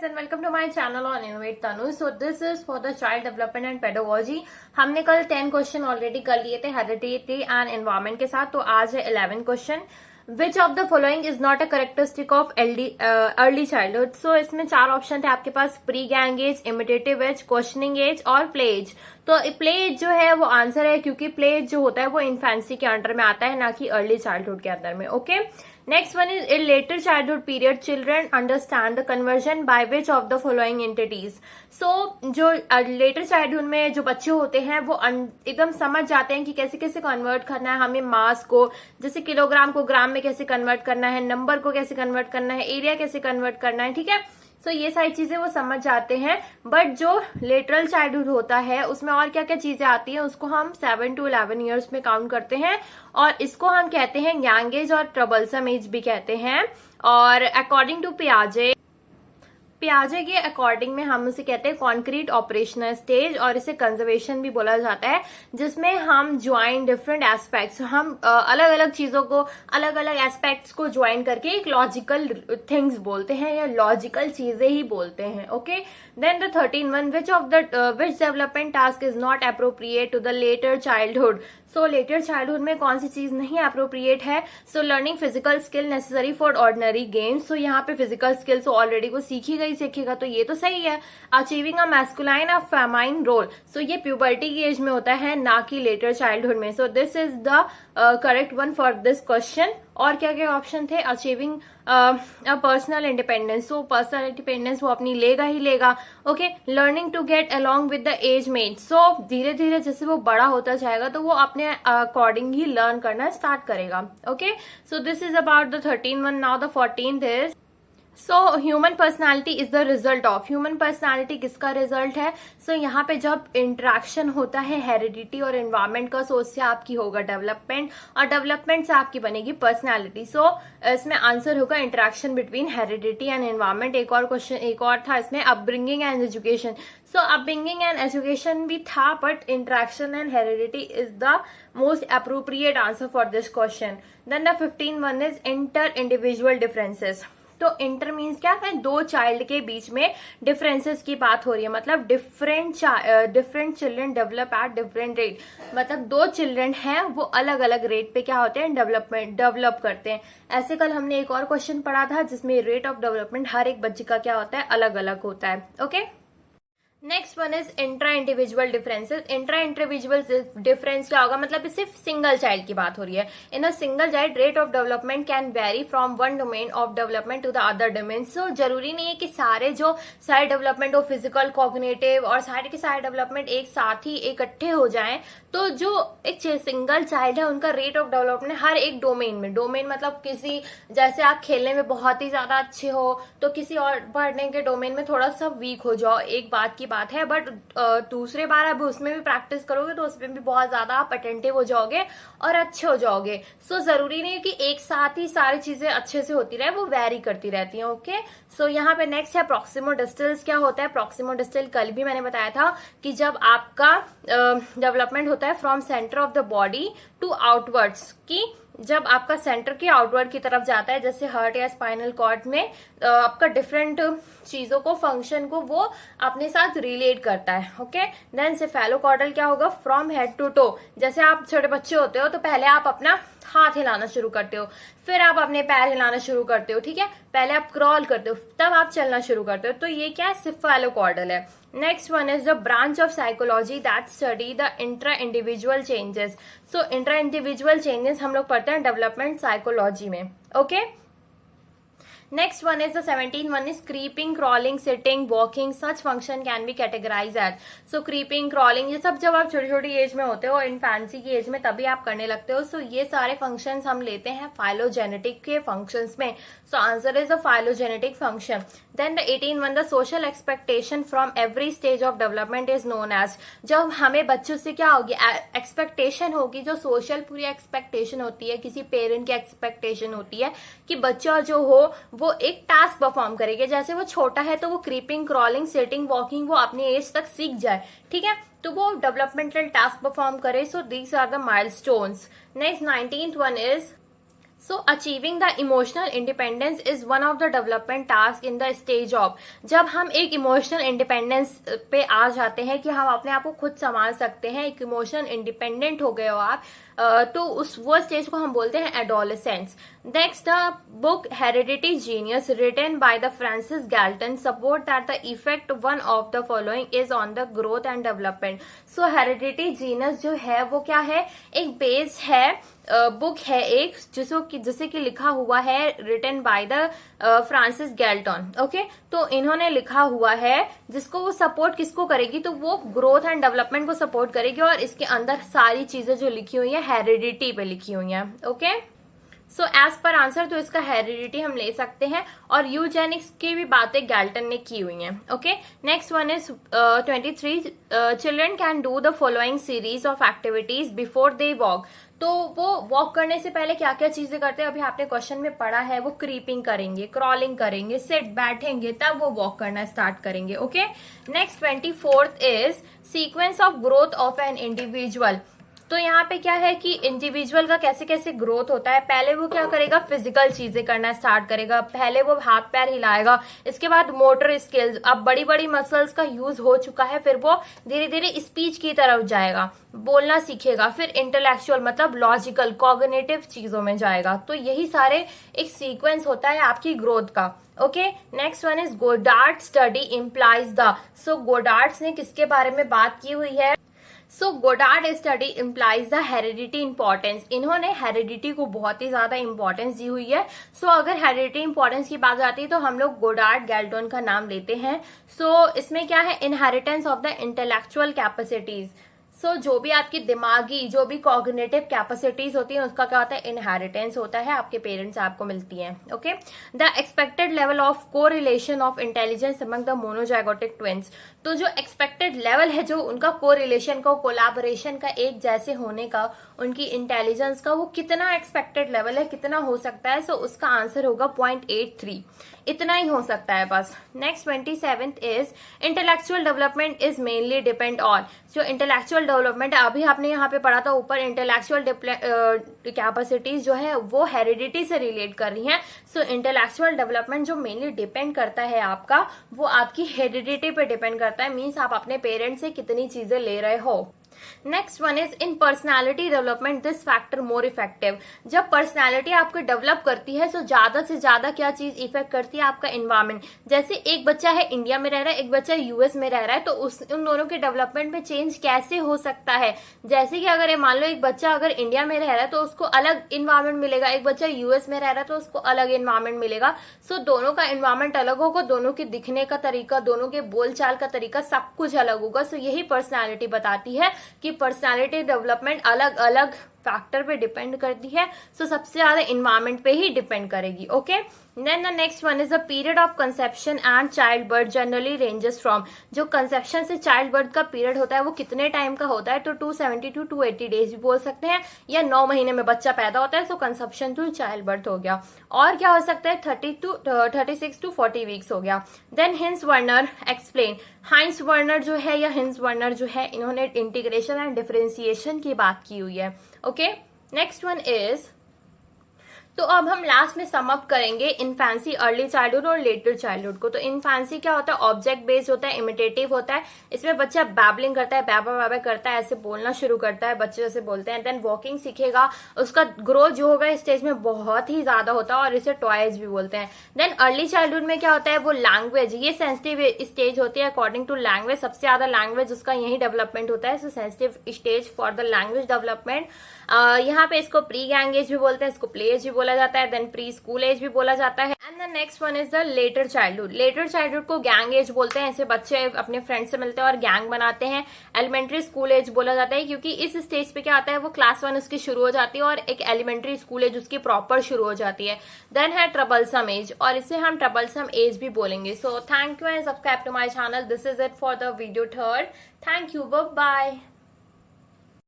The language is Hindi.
and welcome to my channel on Innovate Tanu. So this is for the child development and pedagogy. हमने कल 10 क्वेश्चन ऑलरेडी कर लिए थे हेरिडिटी एंड एनवायरमेंट के साथ, तो आज है 11 question. Which of the following is not a characteristic of early childhood. So इसमें 4 ऑप्शन थे आपके पास: pre gang age, imitative age, questioning age और प्ले एज. तो प्ले एज जो है वो आंसर है, क्योंकि प्ले एज जो होता है वो इन्फेंसी के अंडर में आता है, ना कि अर्ली चाइल्डहुड के अंदर में. Okay, next one is in later childhood period children understand the conversion by which of the following entities. So जो लेटर चाइल्डहुड में जो बच्चे होते हैं वो एकदम समझ जाते हैं कि कैसे कैसे कन्वर्ट करना है हमें मास को, जैसे किलोग्राम को ग्राम में कैसे कन्वर्ट करना है, नंबर को कैसे कन्वर्ट करना है, एरिया कैसे कन्वर्ट करना है. ठीक है, सो ये सारी चीजें वो समझ जाते हैं. बट जो लेटरल चाइल्डहुड होता है उसमें और क्या क्या चीजें आती हैं, उसको हम 7 to 11 ईयर्स में काउंट करते हैं, और इसको हम कहते हैं यंग एज और ट्रबलसम एज भी कहते हैं. और अकॉर्डिंग टू पियाजे के अकॉर्डिंग में हम उसे कहते हैं कॉन्क्रीट ऑपरेशनल स्टेज, और इसे कंजर्वेशन भी बोला जाता है, जिसमें हम ज्वाइन डिफरेंट एस्पेक्ट्स, हम अलग अलग चीजों को, अलग अलग एस्पेक्ट्स को ज्वाइन करके एक लॉजिकल थिंग्स बोलते हैं या लॉजिकल चीजें ही बोलते हैं. Okay, then the 13 one, which development task is not appropriate to the later childhood. So later childhood में कौन सी चीज नहीं अप्रोप्रिएट है? So learning physical skill necessary for ordinary games. So यहाँ पे फिजिकल स्किल्स ऑलरेडी को सीखेगा, तो ये तो सही है. अचीविंग अ मैस्कुलाइन और फेमाइन रोल. सो ये प्यूबर्टी की एज में होता है, ना कि लेटर चाइल्डहुड में. So this is the correct one for this question. और क्या क्या ऑप्शन थे? Achieving personal independence. So personal independence वो अपनी लेगा ही लेगा. Okay, learning to get along with the age mate. So धीरे धीरे जैसे वो बड़ा होता जाएगा तो वो अपने अकॉर्डिंग ही लर्न करना स्टार्ट करेगा. Okay, so this is about the 13 one. Now the 14th is so human personality is the result of. Human personality किसका रिजल्ट है? सो यहाँ पे जब इंटरेक्शन होता है हेरिडिटी और एनवायरमेंट का, सो उससे आपकी होगा डेवलपमेंट, और डेवलपमेंट से आपकी बनेगी पर्सनालिटी. सो इसमें आंसर होगा interaction between heredity and environment. एक और क्वेश्चन एक और था इसमें, upbringing and education. So upbringing and education भी था, but interaction and heredity is the most appropriate answer for this question. Then the 15 one is inter individual differences. तो इंटर मीन्स क्या है? दो चाइल्ड के बीच में डिफरेंसेस की बात हो रही है, मतलब different children develop at different rate. मतलब दो चिल्ड्रन हैं वो अलग अलग रेट पे क्या होते हैं? डेवलप करते हैं. ऐसे कल हमने एक और क्वेश्चन पढ़ा था जिसमें रेट ऑफ डेवलपमेंट हर एक बच्चे का क्या होता है? अलग अलग होता है. Okay, next one is intra individual differences. Intra individual difference क्या होगा? मतलब सिर्फ सिंगल चाइल्ड की बात हो रही है. In a single child rate of development can vary from one domain of development to the other domain. So जरूरी नहीं है कि सारे डेवलपमेंट हो, फिजिकल, कॉग्निटिव और सारे के सारे डेवलपमेंट एक साथ ही इकट्ठे हो जाएं. तो जो एक सिंगल चाइल्ड है उनका रेट ऑफ डेवलपमेंट हर एक डोमेन में, डोमेन मतलब किसी, जैसे आप खेलने में बहुत ही ज्यादा अच्छे हो तो किसी और पढ़ने के डोमेन में थोड़ा सा वीक हो जाओ, एक बात की बात है. बट दूसरे बार अब उसमें भी प्रैक्टिस करोगे तो उसमें भी बहुत ज्यादा आप अटेंटिव हो जाओगे और अच्छे हो जाओगे. सो जरूरी नहीं है कि एक साथ ही सारी चीजें अच्छे से होती रहे, वो वेरी करती रहती हैं. ओके, सो यहाँ पे नेक्स्ट है प्रॉक्सिमो डिस्टल्स. क्या होता है प्रॉक्सिमो डिस्टल? कल भी मैंने बताया था कि जब आपका डेवलपमेंट होता है from centre of the body to outwards, की जब आपका सेंटर की आउटवर्ड की तरफ जाता है, जैसे हार्ट या स्पाइनल कॉर्ड में आपका डिफरेंट चीजों को, फंक्शन को वो अपने साथ रिलेट करता है. ओके, देन सेफेलोकॉर्डल क्या होगा? From head to toe. जैसे आप छोटे बच्चे होते हो तो पहले आप अपना हाथ हिलाना शुरू करते हो, फिर आप अपने पैर हिलाना शुरू करते हो. ठीक है, पहले आप क्रॉल करते हो, तब आप चलना शुरू करते हो. तो ये क्या है? सेफेलोकॉर्डल है. Next one is the branch of psychology that study the intra individual changes. So intra individual changes हम लोग पढ़ते हैं डेवलपमेंट साइकोलॉजी में. Okay, next one is the 17 one is creeping, crawling, sitting, walking. Such function can be categorize as. So creeping, crawling ये सब जब आप छोटी छोटी एज में होते हो, इन्फेंसी की एज में, तभी आप करने लगते हो. सो ये सारे फंक्शंस हम लेते हैं फाइलोजेनेटिक के फंक्शंस में. So answer is the phylogenetic function. Then the 18 one, the social expectation from every stage of development is known as. जब हमें बच्चों से क्या होगी? एक्सपेक्टेशन होगी, जो सोशल पूरी एक्सपेक्टेशन होती है, किसी पेरेंट की एक्सपेक्टेशन होती है कि बच्चा जो हो वो एक टास्क परफॉर्म करेगा. जैसे वो छोटा है तो वो क्रीपिंग, क्रॉलिंग, सिटिंग, वॉकिंग वो अपनी एज तक सीख जाए. ठीक है, तो वो डेवलपमेंटल टास्क परफॉर्म करे. So these are the milestones. Next 19th one is so achieving the emotional independence is one of the development task in the stage of, जब हम एक इमोशनल इंडिपेंडेंस पे आ जाते हैं कि हम अपने आप को खुद संभाल सकते हैं, एक इमोशनल इंडिपेंडेंट हो गए हो आप, तो वो स्टेज को हम बोलते हैं adolescence. Next, the book heredity genius written by the Francis Galton support that the effect one of the following is on the growth and development. So heredity genius जो है वो क्या है, एक बेस है, बुक है एक, जिसे कि लिखा हुआ है written by the Francis Galton. Okay, तो इन्होंने लिखा हुआ है जिसको वो सपोर्ट किसको करेगी, तो वो ग्रोथ एंड डेवलपमेंट को सपोर्ट करेगी, और इसके अंदर सारी चीजें जो लिखी हुई है हेरिडिटी पे लिखी हुई है। Okay, so as per answer तो इसका हेरिडिटी हम ले सकते हैं, और यूजेनिक्स की भी बातें गैल्टन ने की हुई हैं। Okay, next one is 23, children can do the following series of activities before they walk. तो वो वॉक करने से पहले क्या क्या चीजें करते हैं, अभी आपने क्वेश्चन में पढ़ा है, वो क्रीपिंग करेंगे, क्रॉलिंग करेंगे, सिट बैठेंगे, तब वो वॉक करना स्टार्ट करेंगे। Okay, next 24th is sequence of growth of an individual. तो यहाँ पे क्या है कि इंडिविजुअल का कैसे कैसे ग्रोथ होता है, पहले वो क्या करेगा, फिजिकल चीजें करना स्टार्ट करेगा, पहले वो हाथ पैर हिलाएगा, इसके बाद मोटर स्किल्स, अब बड़ी बड़ी मसल्स का यूज हो चुका है, फिर वो धीरे धीरे स्पीच की तरफ जाएगा, बोलना सीखेगा, फिर इंटेलेक्चुअल मतलब लॉजिकल कॉग्निटिव चीजों में जाएगा। तो यही सारे एक सीक्वेंस होता है आपकी ग्रोथ का। Okay, next one is Goddard study implies the. So Goddards ने किसके बारे में बात की हुई है, so Goddard study implies the heredity importance. इन्होंने हेरिडिटी को बहुत ही ज्यादा इंपॉर्टेंस दी हुई है। सो अगर हेरिडिटी इंपॉर्टेंस की बात आती है तो हम लोग गोडार्ड गैल्टन का नाम लेते हैं। सो इसमें क्या है, inheritance of the intellectual capacities. So जो भी आपकी दिमागी, जो भी कॉग्निटिव कैपेसिटीज होती है, उसका क्या होता है, इनहेरिटेंस होता है, आपके पेरेंट्स आपको मिलती हैं। Okay, the expected level of correlation of intelligence among the monozygotic twins. तो जो एक्सपेक्टेड लेवल है, जो उनका कोरिलेशन का, कोलैबोरेशन का, एक जैसे होने का, उनकी इंटेलिजेंस का, वो कितना एक्सपेक्टेड लेवल है, कितना हो सकता है, सो उसका आंसर होगा 0.83, इतना ही हो सकता है बस। Next 27th is intellectual development is mainly depend on. जो इंटेलेक्चुअल डेवलपमेंट है, अभी आपने यहाँ पे पढ़ा था ऊपर, इंटेलेक्चुअल कैपेसिटीज जो है वो हेरिडिटी से रिलेट कर रही हैं। सो इंटेलेक्चुअल डेवलपमेंट जो मेनली डिपेंड करता है आपका, वो आपकी हेरिडिटी पे डिपेंड करता है, मीन्स आप अपने पेरेंट्स से कितनी चीजें ले रहे हो। Next one is in personality development this factor more effective. जब पर्सनैलिटी आपको डेवलप करती है, तो ज्यादा से ज्यादा क्या चीज इफेक्ट करती है, आपका एनवायरमेंट। जैसे एक बच्चा है इंडिया में रह रहा है, एक बच्चा यूएस में रह रहा है, तो उन दोनों के डेवलपमेंट में चेंज कैसे हो सकता है। जैसे कि अगर मान लो एक बच्चा अगर इंडिया में रह रहा है तो उसको अलग इन्वायरमेंट मिलेगा, एक बच्चा यूएस में रह रहा है तो उसको अलग इन्वायरमेंट मिलेगा। सो दोनों का इन्वायरमेंट अलग होगा, दोनों के दिखने का तरीका, दोनों के बोलचाल का तरीका, सब कुछ अलग होगा। सो यही पर्सनैलिटी बताती है कि पर्सनालिटी डेवलपमेंट अलग अलग फैक्टर पे डिपेंड करती है। सो सबसे ज्यादा इन्वायरमेंट पे ही डिपेंड करेगी। Okay, then the next one is the period of conception and child birth generally ranges from. जो कंसेप्शन से चाइल्ड बर्थ का पीरियड होता है वो कितने टाइम का होता है, तो 270 to 280 डेज भी बोल सकते हैं, या 9 महीने में बच्चा पैदा होता है, सो कंसेप्शन टू चाइल्ड बर्थ हो गया। और क्या हो सकता है, 36 to 40 वीक्स हो गया। Then Heinz Werner explain. Heinz Werner जो है या हिंस वर्नर जो है, इन्होंने इंटीग्रेशन एंड डिफरेंशिएशन की बात की हुई है। ओके, नेक्स्ट वन इज, तो अब हम लास्ट में सम अप करेंगे इन्फेंसी, अर्ली चाइल्डहुड और लेटर चाइल्डहुड को। तो इन्फेंसी क्या होता है, ऑब्जेक्ट बेस्ड होता है, इमिटेटिव होता है, इसमें बच्चा बैबलिंग करता है, बैबा बैबा करता है, ऐसे बोलना शुरू करता है, बच्चे जैसे बोलते हैं। देन वॉकिंग सीखेगा, उसका ग्रोथ जो होगा इस स्टेज में बहुत ही ज्यादा होता है, और इसे टॉयज भी बोलते हैं। देन अर्ली चाइल्डहुड में क्या होता है, वो लैंग्वेज, ये सेंसिटिव स्टेज होती है अकॉर्डिंग टू लैंग्वेज, सबसे ज्यादा लैंग्वेज उसका यही डेवलपमेंट होता है। So sensitive stage for the language development. यहाँ पे इसको प्री गैंग एज भी बोलते हैं, इसको प्ले एज भी बोला जाता है, देन प्री स्कूल एज भी बोला जाता है। And the next one is the later childhood. Letter childhood को गैंग एज बोलते हैं, ऐसे बच्चे अपने फ्रेंड से मिलते हैं और गैंग बनाते हैं। एलिमेंट्री स्कूल एज बोला जाता है, क्योंकि इस स्टेज पे क्या आता है, वो क्लास 1 उसकी शुरू हो जाती है और एक एलिमेंट्री स्कूल एज उसकी प्रॉपर शुरू हो जाती है। देन है ट्रबलसम एज, और इसे हम ट्रबलसम एज भी बोलेंगे। So thank you and subscribe to my channel. This is it for the video third. Thank you, bye bye.